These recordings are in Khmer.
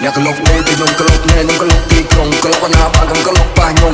អ្នកក្លុកនេះគឺខ្ញុំក្លុកណែខ្ញុំក្លុកទីក្រុងក្លុកណាបានខ្ញុំក្លុកប៉ះខ្ញុំ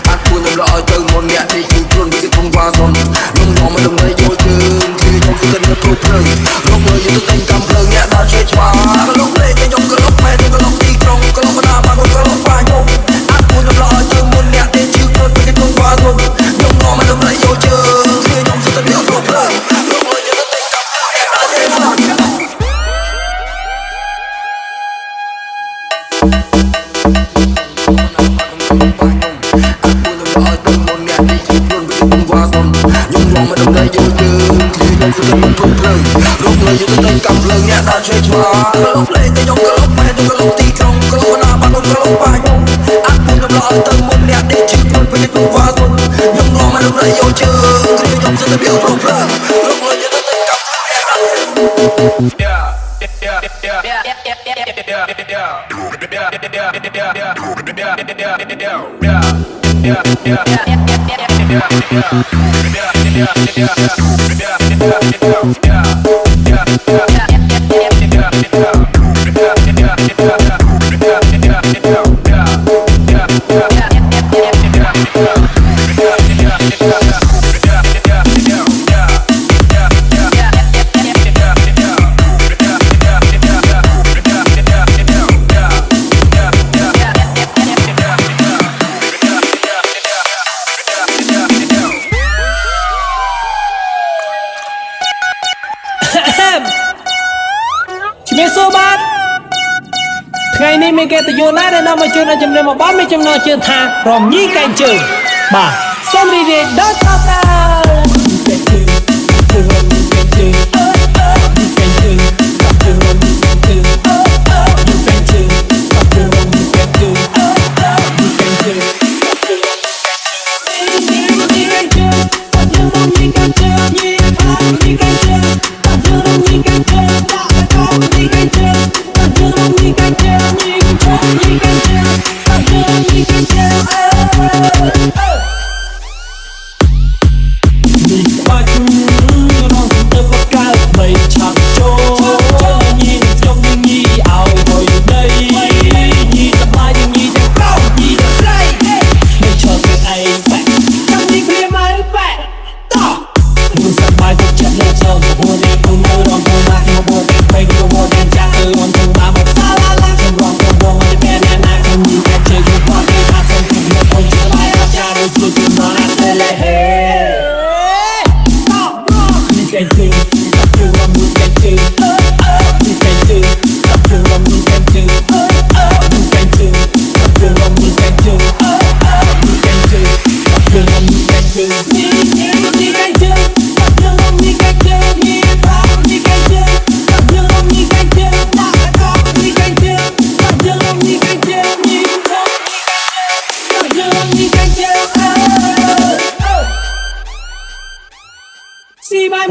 អាចពួនខ្ញុំល្អឲ្យទៅមុនអ្នកនេះគឺខ្លួនវាគង់វ៉ាសុនខ្ញុំនាំមកដំណើរយកជើងគឺខ្ញុំស្ទើរនៅគ្រប់ព្រឹងរកមើលយើងទៅតែកំភ្លើងអ្នកដល់ជួយច្បាស់ក្លុកនេះគឺខ្ញុំក្លុកណែខ្ញុំក្លុកទីក្រុងក្លុកណាបានខ្ញុំក្លុកប៉ះខ្ញុំអាចពួនខ្ញុំល្អឲ្យទៅមុនអ្នកនេះគឺខ្លួនវាគង់វ៉ាសុនខ្ញុំនាំមកដំណើរយកជើងគឺខ្ញុំស្ទើរនៅគ្រប់ព្រឹងរកមើលយើងទៅតែកំភ្លើងអ្នកដល់ជួយច្បាស់កំភ្លើងអ្នកដល់ជួយឆ្វល់លោកលេងតែខ្ញុំក្លុកម៉ែខ្ញុំក្លុកទីក្រុងក្លុកណាបានខ្ញុំក្លុកប៉ះខ្ញុំអាចខ្ញុំល្អឲ្យទៅមុនអ្នកនេះជឿខ្ញុំពេញក្នុងវ៉ាសុនខ្ញុំងំមកដំណើរយកជើងគ្រាខ្ញុំសិតតែវាប្រព្រឹត្តលោកលេងទៅតែកំភ្លើងអ្នកដល់ថ្ងៃនេះមានគេទៅយល់ណាដែលនាំមកជួយដល់ចំណេះមកបានមានចំណងជើងថារំញីកែងជើងបាទសូមរីករាយដល់ថត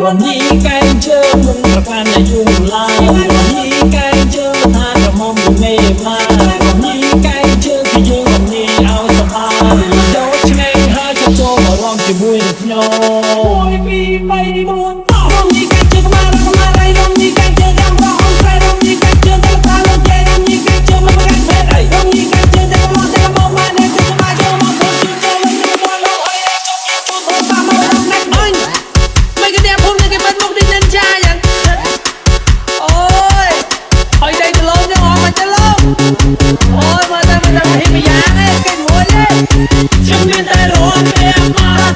រំញីកែងជើងមិនប្រកាន់អាយុឡើយរំញីកែងជើងថាក្រមុំមេម៉ារំញីកែងជើងគឺយើងរំញីឲ្យសប្បាយចូលឆ្ងាញ់ហើយចូលមករំជាមួយនឹងខ្ញុំ1 2 3 4រំញីកែងជើងមករំញីកែងជើងតាមរហូតរំញីកែងជើងតាមតាមលោកយាយរំញីកែងជើងមិនប្រកាន់ពេកអីរំញីកែងជើងតែមកម៉ែនេះគឺស្មារតីមកទៅជឿចូលវិញមកលោកអីចុកជឿចូលទៅតាមមករំណាស់អញមិនគេភូមិគេបាត់មុខនេះនិនចាយ៉ាងអូយហើយដៃទៅលោកយើងអត់មកទៅលោកអូយមកតែហ៊ីម្យ៉ាងឯងគេមួយទេខ្ញុំមានតែរត់ពេលមក